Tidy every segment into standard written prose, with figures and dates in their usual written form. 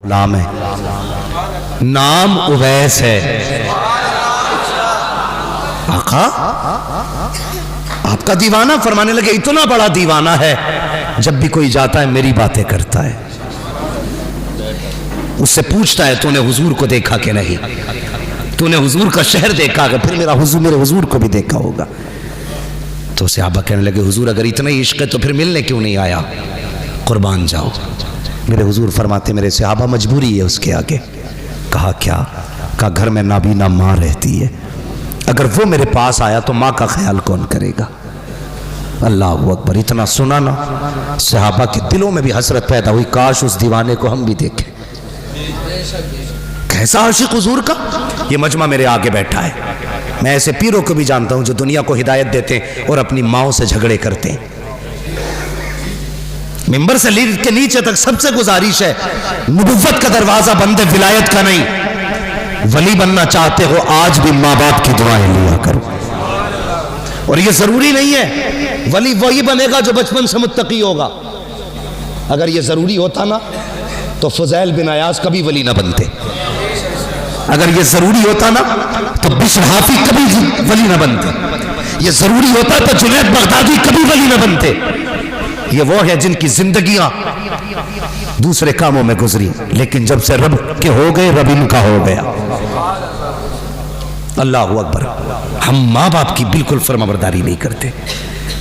غلام ہے، نام اویس ہے۔ آقا آپ کا دیوانہ، فرمانے لگے اتنا بڑا دیوانہ ہے جب بھی کوئی جاتا ہے میری باتیں کرتا ہے، اس سے پوچھتا ہے تو نے حضور کو دیکھا کہ نہیں، تو نے حضور کا شہر دیکھا کہ پھر میرے حضور کو بھی دیکھا ہوگا۔ تو صحابہ کہنے لگے حضور اگر اتنا ہی عشق ہے تو پھر ملنے کیوں نہیں آیا، قربان جاؤ۔ میرے حضور فرماتے میرے صحابہ مجبوری ہے اس کے آگے۔ کہا کیا؟ کہا گھر میں نابینا ماں رہتی ہے، اگر وہ میرے پاس آیا تو ماں کا خیال کون کرے گا؟ اللہ اکبر۔ اتنا سنا نا، صحابہ کے دلوں میں بھی حسرت پیدا ہوئی، کاش اس دیوانے کو ہم بھی دیکھیں، کیسا عاشق حضور کا۔ یہ مجمع میرے آگے بیٹھا ہے، میں ایسے پیروں کو بھی جانتا ہوں جو دنیا کو ہدایت دیتے ہیں اور اپنی ماؤں سے جھگڑے کرتے ہیں۔ ممبر سے لیڈ کے نیچے تک سب سے گزارش ہے، نبوت کا دروازہ بند ہے، ولایت کا نہیں۔ ولی بننا چاہتے ہو آج بھی ماں باپ کی دعائیں لیا کرو، اور یہ ضروری نہیں ہے ولی وہی بنے گا جو بچپن سے متقی ہوگا۔ اگر یہ ضروری ہوتا نا تو فضیل بن عیاض کبھی ولی نہ بنتے، اگر یہ ضروری ہوتا نا تو بشر حافی کبھی ولی نہ بنتے، یہ ضروری ہوتا تو جنید بغدادی کبھی ولی نہ بنتے۔ یہ وہ ہے جن کی زندگیاں دوسرے کاموں میں گزری، لیکن جب سے رب کے ہو گئے رب ان کا ہو گیا۔ اللہ اکبر۔ ہم ماں باپ کی بالکل فرمانبرداری نہیں کرتے۔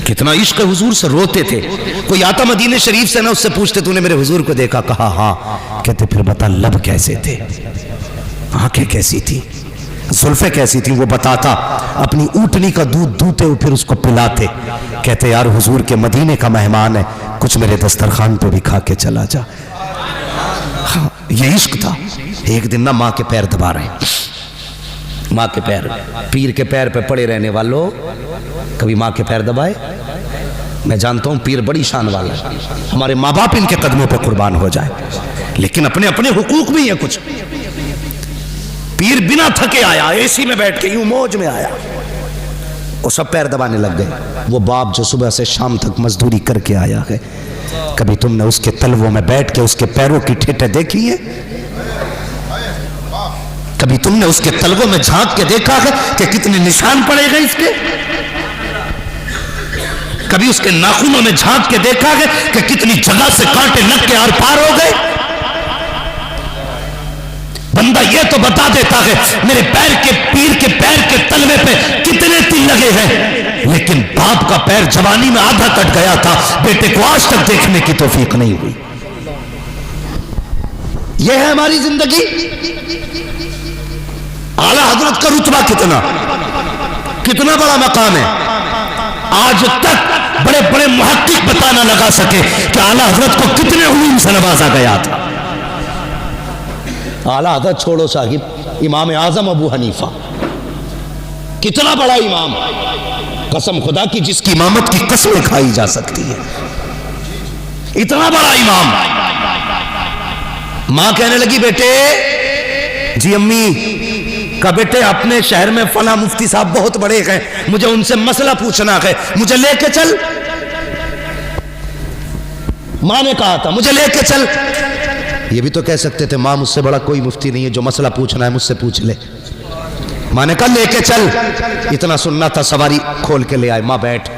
کتنا عشق حضور سے روتے تھے، کوئی آتا مدینہ شریف سے نہ اس سے پوچھتے تو نے میرے حضور کو دیکھا؟ کہا ہاں۔ کہتے پھر بتا لب کیسے تھے، آنکھیں کیسی تھی، زلفیں کیسی تھی؟ وہ بتاتا، اپنی اونٹنی کا دودھ دھوتے ہوئے پھر اس کو پلاتے۔ کہتے یار حضور کے مدینے کا مہمان ہے، کچھ میرے دسترخوان پہ بھی کھا کے چلا جا۔ ہاں یہ عشق تھا۔ ایک دن نہ ماں کے پیر دبا رہے ہیں، ماں کے پیر، پیر کے پیر پہ پڑے رہنے والوں کبھی ماں کے پیر دبائے؟ میں جانتا ہوں پیر بڑی شان والا ہے، ہمارے ماں باپ ان کے قدموں پہ قربان ہو جائے، لیکن اپنے اپنے حقوق بھی ہیں کچھ۔ پیر بنا تھکے آیا، اے سی میں بیٹھ کے یوں موج میں آیا، وہ سب پیر دبانے لگ گئے۔ وہ باپ جو صبح سے شام تک مزدوری کر کے آیا ہے، کبھی تم نے اس کے تلووں میں بیٹھ کے اس کے پیروں کی ٹھیٹیں دیکھی ہیں؟ کبھی تم نے اس کے تلووں میں جھانک کے دیکھا ہے کہ کتنے نشان پڑے گئے اس کے؟ کبھی اس کے ناخنوں میں جھانک کے دیکھا ہے کہ کتنی جگہ سے کانٹے لگ کے آر پار ہو گئے؟ بندہ یہ تو بتا دیتا ہے میرے پیر کے پیر کے تلوے پہ کتنے تل لگے ہیں، لیکن باپ کا پیر جوانی میں آدھا کٹ گیا تھا، بیٹے کو آج تک دیکھنے کی توفیق نہیں ہوئی۔ یہ ہے ہماری زندگی۔ اعلیٰ حضرت کا رتبہ کتنا بڑا مقام ہے، آج تک بڑے بڑے محقق بتا نہ لگا سکے کہ اعلیٰ حضرت کو کتنے علوم سے نوازا گیا تھا۔ اعلیٰ حضرت چھوڑو صاحب، امام اعظم ابو حنیفہ کتنا بڑا امام، قسم خدا کی جس کی امامت کی قسمیں کھائی جا سکتی ہے، اتنا بڑا امام۔ ماں کہنے لگی بیٹے، جی امی، کہ بیٹے اپنے شہر میں فلاں مفتی صاحب بہت بڑے ہیں، مجھے ان سے مسئلہ پوچھنا ہے، مجھے لے کے چل۔ ماں نے کہا تھا مجھے لے کے چل۔ یہ بھی تو کہہ سکتے تھے ماں مجھ سے بڑا کوئی مفتی نہیں ہے، جو مسئلہ پوچھنا ہے مجھ سے پوچھ لے۔ ماں نے کہا لے کے چل۔ اتنا سننا تھا، سواری کھول کے لے آئے، ماں بیٹھ،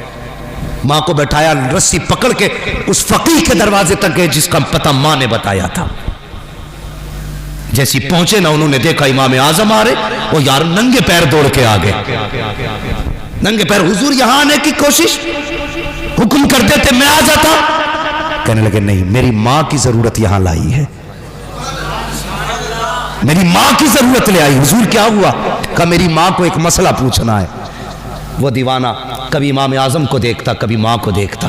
ماں کو بٹھایا، رسی پکڑ کے اس فقیہ کے دروازے تک گئے جس کا پتہ ماں نے بتایا تھا۔ جیسی پہنچے نا انہوں نے دیکھا امام اعظم آ رہے، وہ یار ننگے پیر دوڑ کے آگے، ننگے پیر، حضور یہاں آنے کی کوشش، حکم کر دیتے میں آ جاتا۔ کہنے لگے نہیں، میری ماں کی ضرورت یہاں لائی ہے، میری ماں کی ضرورت لے آئی۔ حضور کیا ہوا؟ کہا میری ماں کو ایک مسئلہ پوچھنا ہے۔ وہ دیوانہ کبھی امام اعظم کو دیکھتا، کبھی ماں کو دیکھتا،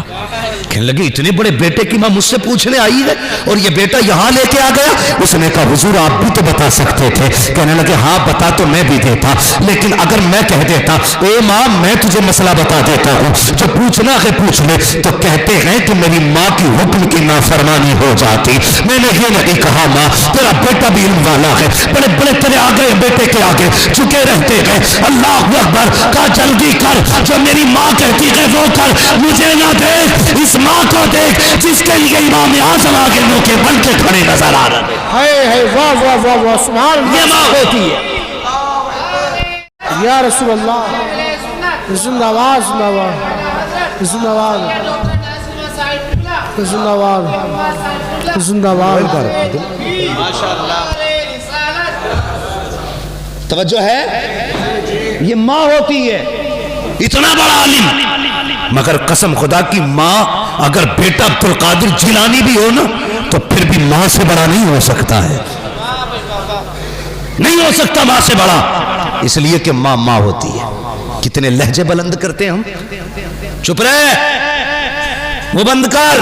کہنے لگے اتنے بڑے بیٹے کی ماں مجھ سے پوچھنے آئی ہے اور یہ بیٹا یہاں لے کے آ گیا۔ اس نے کہا حضور آپ بھی تو بتا سکتے تھے۔ کہنے لگے ہاں بتا تو میں بھی دیتا، لیکن اگر میں کہہ دیتا اے ماں میں تجھے مسئلہ بتا دیتا ہوں، جو پوچھنا ہے پوچھ لے، تو کہتے ہیں کہ میری ماں کی حکم کی نافرمانی ہو جاتی۔ میں نے یہ نہیں کہا ماں تیرا بیٹا بھی علم والا ہے، بڑے بڑے تیرے آگے بیٹے کے آگے چکے رہتے ہیں، اللہ اکبر، کہا جلدی کر، جو میری ماں کہتی ہے وہ کر، مجھے نہ دیکھ، اس ماں کو دیکھ جس کے لیے امام اعظم آگے نوکے بن کے کھڑے نظر آ رہے ہے واہ واہ واہ واہ سبحان اللہ یہ ماں ہوتی ہے یا رسول اللہ زندہ باد زندہ باد زندہ باد زندہ باد زندہ باد توجہ ہے یہ ماں ہوتی ہے اتنا بڑا عالم مگر قسم خدا کی ماں اگر بیٹا عبدالقادر جیلانی بھی ہو نا تو پھر بھی ماں سے بڑا نہیں ہو سکتا ہے نہیں ہو سکتا ماں سے بڑا اس لیے کہ ماں ماں ہوتی ہے کتنے لہجے بلند کرتے ہیں ہم چپ رہے وہ بند کر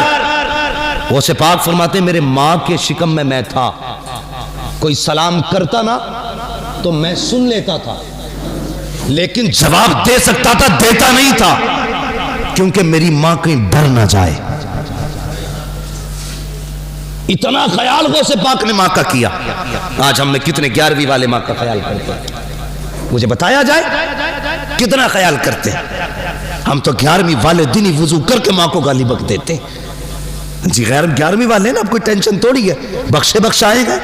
وہ سے پاک فرماتے ہیں میرے ماں کے شکم میں تھا کوئی سلام کرتا نا تو میں سن لیتا تھا لیکن جواب دے سکتا تھا دیتا نہیں تھا کیونکہ میری ماں کہیں ڈر نہ جائے اتنا خیال غوث پاک نے ماں کا کیا آج ہم میں کتنے 11ویں والے ماں کا خیال کرتے ہیں مجھے بتایا جائے کتنا خیال کرتے ہیں ہم تو 11ویں والے دن ہی وضو کر کے ماں کو گالی بک دیتے ہیں جی غیر 11ویں والے نا اب کوئی ٹینشن تھوڑی ہے بخشے بخشائیں گے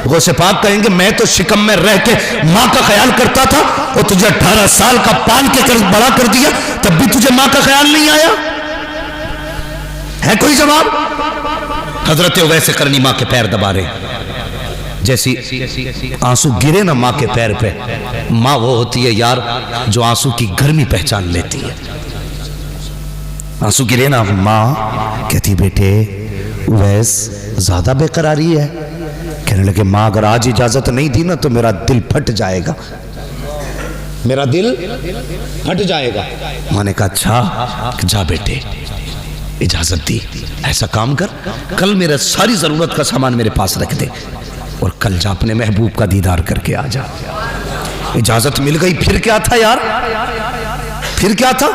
غوث پاک کہیں گے میں تو شکم میں رہ کے ماں کا خیال کرتا تھا اور تجھے 18 سال کا پال کے بڑا کر دیا تب بھی تجھے ماں کا خیال نہیں آیا ہے کوئی جواب حضرت اویس قرنی ماں کے پیر دبا رہے جیسی آنسو گرے نا ماں کے پیر پہ ماں وہ ہوتی ہے یار جو آنسو کی گرمی پہچان لیتی ہے آنسو گرے نا ماں کہتی بیٹے اویس زیادہ بے قراری ہے کہنے لگے ماں اگر آج اجازت نہیں دی نا تو میرا دل پھٹ جائے گا میرا دل پھٹ جائے گا ماں نے کہا اچھا جا بیٹے اجازت دی ایسا کام کر کل میرا ساری ضرورت کا سامان میرے پاس رکھ دے اور کل جا اپنے محبوب کا دیدار کر کے آ جا اجازت مل گئی پھر کیا تھا یار پھر کیا تھا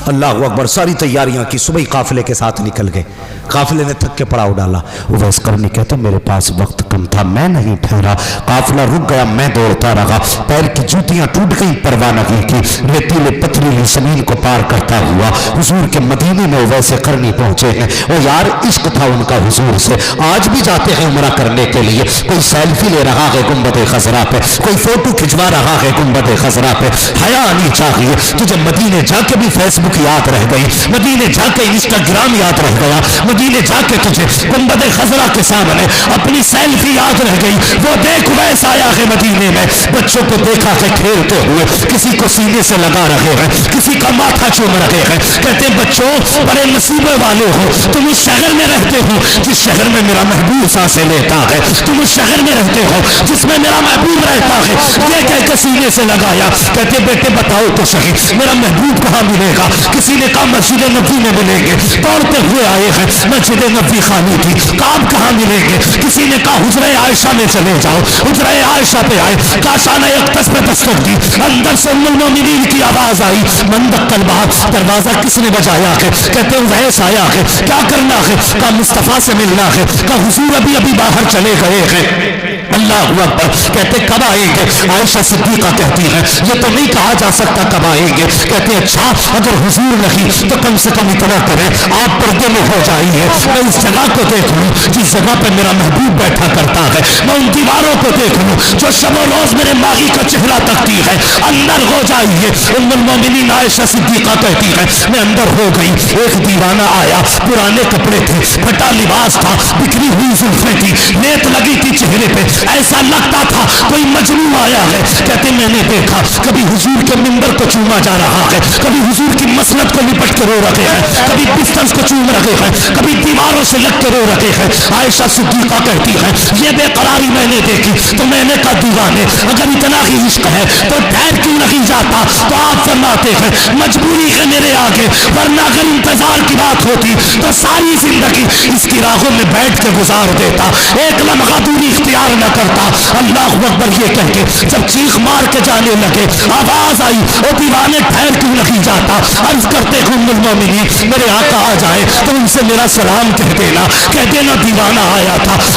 اللہ اکبر ساری تیاریاں کی صبح قافلے کے ساتھ نکل گئے قافلے نے تھک کے پڑاؤ ڈالا اویس قرنی کہتا میرے پاس وقت کم تھا میں نہیں ٹھہرا قافلہ رک گیا میں دوڑتا رہا پیر کی جوتیاں ٹوٹ گئی پرواہ نہیں کی ریتیلے پتھریلی زمین کو پار کرتا ہوا حضور کے مدینے میں اویس قرنی پہنچے ہیں اور یار عشق تھا ان کا حضور سے آج بھی جاتے ہیں عمرہ کرنے کے لیے کوئی سیلفی لے رہا ہے گنبد خضرا پہ کوئی فوٹو کھنچوا رہا ہے گنبد خضرا پہ حیا آنی چاہیے تجھے مدینے جا کے بھی فیس بک یاد رہ گئی مدینے جا کے انسٹاگرام یاد رہ گیا مدینے جا کے تجھے گنبد خضرا کے سامنے اپنی سیلفی یاد رہ گئی وہ دیکھ اویس آیا ہے مدینے میں بچوں کو دیکھا ہے کھیلتے ہوئے کسی کو سینے سے لگا رہے ہیں کسی کا ماتھا چوم رہے ہیں کہتے بچوں بڑے نصیبے والے ہو تم اس شہر میں رہتے ہو جس شہر میں میرا محبوب سانسیں لیتا ہے تم اس شہر میں رہتے ہو جس میں میرا محبوب رہتا ہے یہ کہہ کے سینے سے لگایا کہتے بیٹے بتاؤ تو صحیح میرا محبوب کہاں ملے گا کسی نے کہا مسجد نبوی میں ملیں گے دوڑتے ہوئے آئے ہیں مسجد نبوی خانی تھی کعب کہاں ملیں گے کسی نے کہا حجرہ عائشہ میں چلے جاؤ حجرہ عائشہ پہ آئے کاشانہ اقدس پہ دستک دی اندر سے ام المومنین کی آواز آئی من دق الباب دروازہ کس نے بجایا ہے کہتے اویس آیا ہے کیا کرنا ہے کہا مصطفیٰ سے ملنا ہے کہا حضور ابھی باہر چلے گئے ہیں اللہ اکبر کہتے کب آئیں گے عائشہ صدیقہ کہتی ہے یہ تو نہیں کہا جا سکتا کب آئیں گے کہتے اچھا اگر حضور نہیں تو کم سے کم اتنا کریں آپ پردے میں ہو جائیے میں اس جگہ کو دیکھ لوں جس جگہ پہ میرا محبوب بیٹھا کرتا ہے میں ان دیواروں کو دیکھ لوں جو شب و روز میرے ماغی کا چہرہ تکتی ہے اندر ہو جائیے ام المومنین عائشہ صدیقہ کہتی ہے میں اندر ہو گئی ایک دیوانہ آیا پرانے کپڑے تھے پھٹا لباس تھا بکھری ہوئی زلفیں تھی نیت لگی تھی چہرے پہ ایسا لگتا تھا کوئی مجنون آیا ہے کہتے میں نے دیکھا کبھی حضور کے منبر کو چوما جا رہا ہے کبھی حضور کی مسند کو لپٹ کے رو رہے ہیں کبھی بستر کو چوم رہے ہیں کبھی دیواروں سے لگ کے رو رہے ہیں عائشہ صدیقہ کہتی ہے یہ بے قراری میں نے دیکھی تو میں نے کہا دیوانے اگر اتنا ہی عشق ہے تو ٹھہر کیوں نہیں جاتا تو آپ فرماتے ہیں مجبوری ہے میرے آگے ورنہ اگر انتظار کی بات ہوتی تو ساری زندگی اس کی راہوں میں بیٹھ کے گزار دیتا ایک لمحہ دوری اختیار نہ کرتا اللہ اکبر یہ کہہ کے جب چیخ مار کے جانے لگے آواز آئی او دیوانے ٹھہر کیوں نہیں جاتا عرض کرتے ام المومنین میرے آقا آ جائے تو ان سے میرا سلام کہہ دینا دیوانہ آیا تھا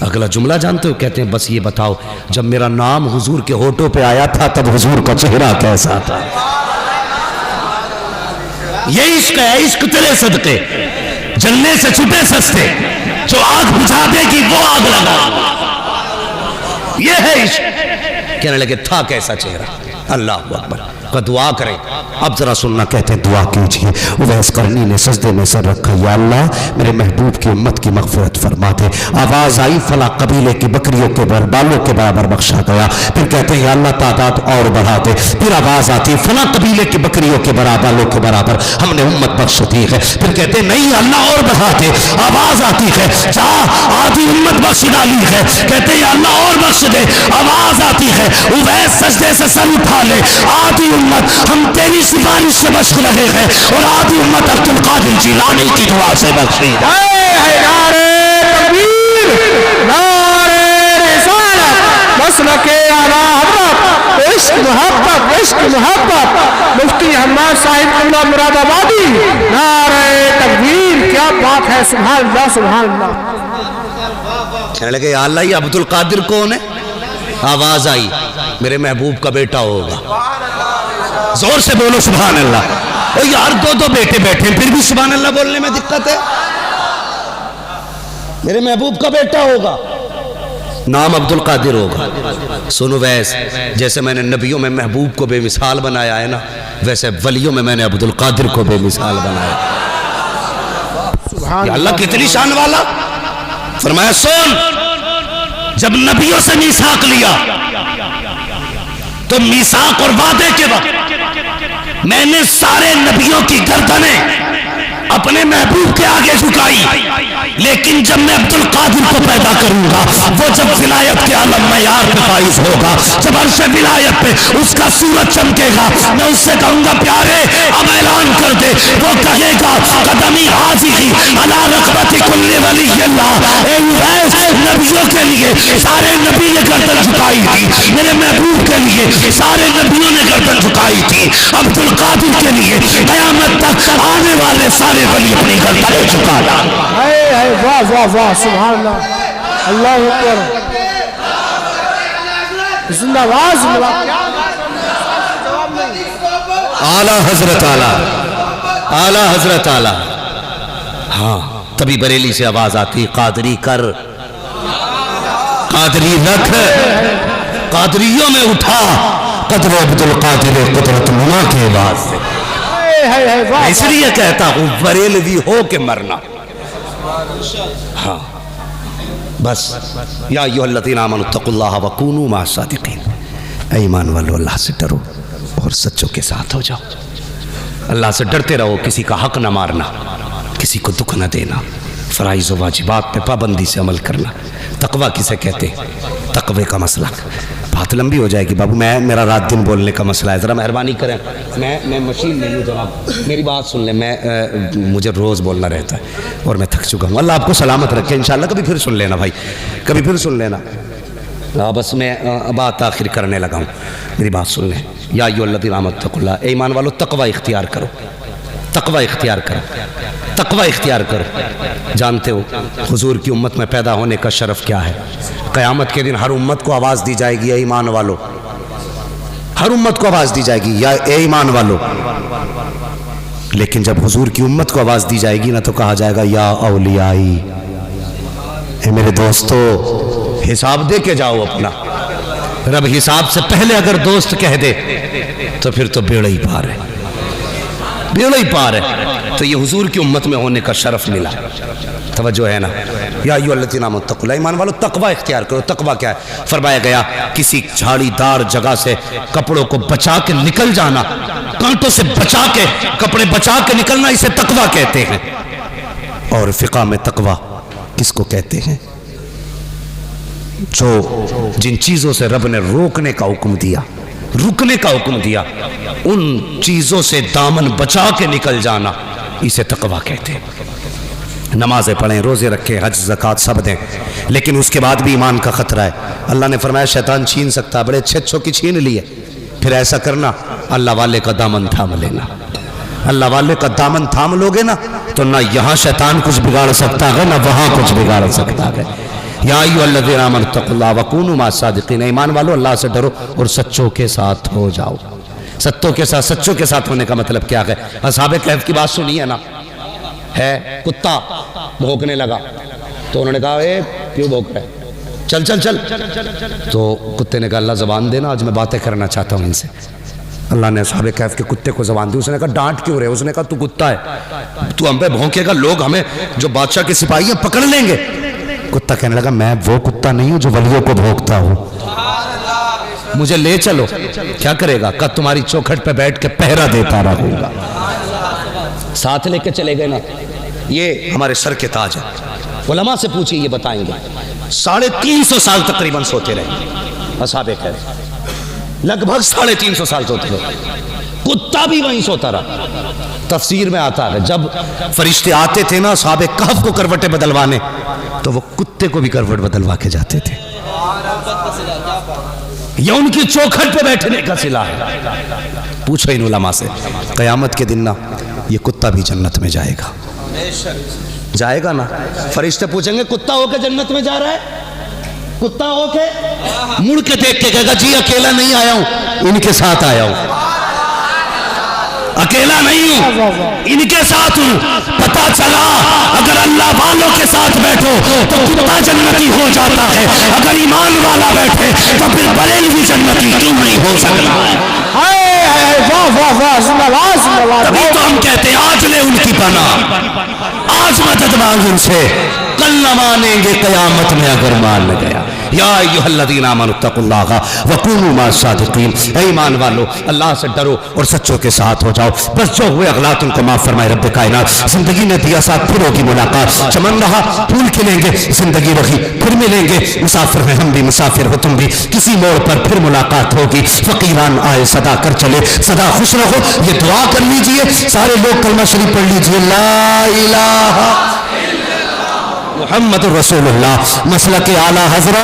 اگلا جملہ جانتے ہو؟ کہتے ہیں بس یہ بتاؤ جب میرا نام حضور کے ہونٹوں پہ آیا تھا تب حضور کا چہرہ کیسا تھا؟ یہ عشق ہے، عشق تیرے صدقے جلنے سے چھٹے سستے، جو آگ بجھا دے گی وہ آگ لگا، یہ ہے عشق۔ کہنے لگے تھا کیسا چہرہ؟ اللہ اکبر۔ دعا کریں۔ اب ذرا سننا، کہتے ہیں دعا کیجئے۔ اویس قرنی نے سجدے میں سر رکھا، یا اللہ میرے محبوب کی امت کی مغفرت فرما دے۔ آواز آئی فلاں قبیلے کی بکریوں کے بالوں کے برابر بخشا گیا۔ پھر کہتے ہیں یا اللہ تعداد اور بڑھا دے۔ پھر آواز آتی فلاں قبیلے کی بکریوں کے بالوں کے برابر ہم نے امت بخش دی ہے۔ پھر کہتے ہیں نہیں اللہ اور بڑھا دے۔ آواز آتی ہے جا آدھی امت بخش ڈالی ہے، کہتے ہیں یا اللہ اور بخش دے۔ آواز آتی ہے اویس سجدے سے سر اٹھا لے، آدھی امت ہم تیری سفارش سے بخش رہے ہیں اور آدھی امت عبد القادر جیلانی کی دعا سے بخشی۔ نعرے تکبیر، نعرے رسالت، مسلک اعلی حضرت، عشق محبت، عشق محبت، مفتی حماد صاحب قبلہ مراد آبادی، نعرے تکبیر۔ کیا بات ہے، سبحان اللہ سبحان اللہ۔ کہنے لگے یا اللہ یہ عبد القادر کون ہے؟ آواز آئی میرے محبوب کا بیٹا ہوگا۔ زور سے بولو سبحان اللہ۔ او یار دو بیٹے بیٹھے پھر بھی سبحان اللہ بولنے میں دقت ہے۔ میرے محبوب کا بیٹا ہوگا، نام عبد القادر ہوگا۔ سنو ویس، جیسے میں نے نبیوں میں محبوب کو بے مثال بنایا ہے نا، ویسے ولیوں میں میں نے عبد القادر کو بے مثال بنایا۔ یا اللہ کتنی شان والا۔ فرمایا سن، جب نبیوں سے میثاق لیا تو میثاق اور وعدے کے وقت میں نے سارے نبیوں کی گردنیں اپنے محبوب کے آگے جھکائی، لیکن جب میں عبد القادر کو پیدا کروں گا، وہ جب ولایت کے عالم معیار پہ فائز ہوگا، جب عرش ولایت پہ اس کا سورج چمکے گا، میں اس سے کہوں گا پیارے اب اعلان کر دے، وہ کہے گا قدمی حاضری علی رغبت کل ولی اللہ۔ اے اویس، نبیوں کے لیے سارے نبی نے گردن جھکائی تھی، میرے محبوب کے لیے سارے نبیوں نے گردن جھکائی تھی، عبد القادر کے لیے قیامت تک آنے والے سارے ولی اپنی گردن جھکا ڈال۔ واہ واہ واہ سبحان اللہ، اللہ اکبر، زندہ آواز اعلیٰ حضرت اعلیٰ حضرت اعلیٰ۔ ہاں تبھی بریلی سے آواز آتی قادری کر، قادری رکھ، قادریوں میں اٹھا قدر عبد القادر قدرت نما کے بعد سے۔ اس لیے کہتا ہوں بریلوی ہو کے مرنا۔ ہاں بس یا ایھا الذین آمنوا اتقوا اللہ وکونوا مع الصادقین، اے ایمان والو اللہ سے ڈرو اور سچوں کے ساتھ ہو جاؤ۔ اللہ سے ڈرتے رہو، کسی کا حق نہ مارنا، کسی کو دکھ نہ دینا، فرائض و واجبات پہ پابندی سے عمل کرنا۔ تقوی کسے کہتے ہیں؟ تقوی کا مسئلہ بات لمبی ہو جائے گی بابو، میرا رات دن بولنے کا مسئلہ ہے، ذرا مہربانی کریں، میں مشین نہیں ہوں جناب، میری بات سن لیں، مجھے روز بولنا رہتا ہے اور میں تھک چکا ہوں۔ اللہ آپ کو سلامت رکھے انشاءاللہ، کبھی پھر سن لینا بھائی، کبھی پھر سن لینا۔ بس میں بات آخر کرنے لگا ہوں، میری بات سن لیں۔ یا ایھا الذین آمنوا اتقوا اللہ، اے ایمان والو تقوی اختیار کرو، تقوی اختیار کرو، تقوی اختیار کرو۔ جانتے ہو حضور کی امت میں پیدا ہونے کا شرف کیا ہے؟ قیامت کے دن ہر امت کو آواز دی جائے گی اے ایمان والو، ہر امت کو آواز دی جائے گی یا اے ایمان والو، لیکن جب حضور کی امت کو آواز دی جائے گی نا تو کہا جائے گا یا اولیائی، اے میرے دوستو حساب دے کے جاؤ اپنا۔ رب حساب سے پہلے اگر دوست کہہ دے تو پھر تو بیڑا ہی پار ہے، بیڑا ہی پار ہے۔ تو یہ حضور کی امت میں ہونے کا شرف ملا، توجہ ہے نا۔ یا ایھا الذین آمنوا اتقوا اللہ، ایمان والو تقوی اختیار کرو۔ تقوی کیا ہے؟ فرمایا گیا کسی جھاڑی دار جگہ سے کپڑوں کو بچا کے نکل جانا، کانٹوں سے بچا کے، کپڑے بچا کے نکلنا، اسے تقوی کہتے ہیں۔ اور فقہ میں تقوی کس کو کہتے ہیں؟ جو جن چیزوں سے رب نے روکنے کا حکم دیا، رکنے کا حکم دیا، ان چیزوں سے دامن بچا کے نکل جانا، اسے تقوی کہتے ہیں۔ نمازیں پڑھیں، روزے رکھیں، حج زکوٰۃ سب دیں، لیکن اس کے بعد بھی ایمان کا خطرہ ہے۔ اللہ نے فرمایا شیطان چھین سکتا، بڑے اچھے اچھوں کی چھین لیے، پھر ایسا کرنا اللہ والے کا دامن تھام لینا۔ اللہ والے کا دامن تھام لوگے نا تو نہ یہاں شیطان کچھ بگاڑ سکتا ہے نہ وہاں کچھ بگاڑ سکتا ہے۔ یا ایھا آمنوا اتقوا اللہ وکونوا مع الصادقین، ایمان والو اللہ سے ڈرو اور سچوں کے ساتھ ہو جاؤ۔ سچوں کے ساتھ ہونے کا مطلب کیا ہے؟ اصحاب کہف کی بات سنی ہے نا، ہے کتا بھونکنے لگا تو انہوں نے کہا اے کیوں بھونک رہے، چل چل چل، تو کتے نے کہا اللہ زبان دینا، آج میں باتیں کرنا چاہتا ہوں ان سے۔ اللہ نے اصحاب کہف کے کتے کو زبان دی۔ اس نے کہا ڈانٹ کیوں رہے؟ اس نے کہا تو کتا ہے، تو ہم پہ بھونکے گا، لوگ ہمیں جو بادشاہ کے سپاہی ہیں پکڑ لیں گے۔ کتا کہنے لگا میں وہ کتا نہیں ہوں جو ولیوں کو بھونکتا ہوں، مجھے لے چلو۔ کیا کرے گا؟ کہ تمہاری چوکھٹ پہ بیٹھ کے پہرا دیتا رہوں گا۔ ساتھ لے کے چلے گئے نا، یہ ہمارے سر کے تاج ہے۔ علماء سے پوچھئے یہ بتائیں گے 350 سال تقریباً سوتے رہے اصحاب کہف، لگ بھگ 350 سال سوتے رہے، کتا بھی وہیں سوتا رہا۔ تفسیر میں آتا ہے جب فرشتے آتے تھے نا اصحاب کہف کو کروٹیں بدلوانے، تو وہ کتے کو بھی کروٹ بدلوا کے جاتے تھے۔ یہ ان کی چوکھٹ پہ بیٹھنے کا صلہ ہے۔ پوچھو ان علماء سے، قیامت کے دن نا یہ کتا بھی جنت میں جائے گا، جائے گا نا؟ فرشتے پوچھیں گے کتا ہو کے جنت میں جا رہا ہے؟ کتا ہو کے مڑ کے دیکھ کے کہے گا جی اکیلا نہیں آیا ہوں، ان کے ساتھ آیا ہوں، اکیلا نہیں ہوں، ان کے ساتھ ہوں۔ پتا چلا اگر اللہ والوں کے ساتھ بیٹھو تو کتا جنتی ہو جاتا ہے، اگر ایمان والا بیٹھے تو پھر بریلوی جنتی کیوں نہیں ہو سکتا ہے؟ تبھی تو ہم کہتے ہیں آج لے ان کی پناہ، آج مدد مانگ ان سے، کل نہ مانیں گے قیامت میں اگر مان گیا۔ یا ایھا الذین آمنوا اتقوا اللہ وکونوا مع الصادقین، اے ایمان والو اللہ سے ڈرو اور سچوں کے ساتھ ہو جاؤ۔ بس جو ہوئے اغلاط ان کو معاف فرمائے رب کائنات۔ زندگی نے دیا ساتھ پھر ہوگی ملاقات، چمن رہا پھول کھلیں گے، زندگی رہی پھر ملیں گے، مسافر ہیں ہم بھی مسافر ہو تم بھی، کسی موڑ پر پھر ملاقات ہوگی۔ فقیران آئے صدا کر چلے، صدا خوش رہو، یہ دعا کر لیجئے، سارے لوگ کلمہ شریف پڑھ لیجئے، لا الہ محمد رسول اللہ، مسلک اعلیٰ حضرت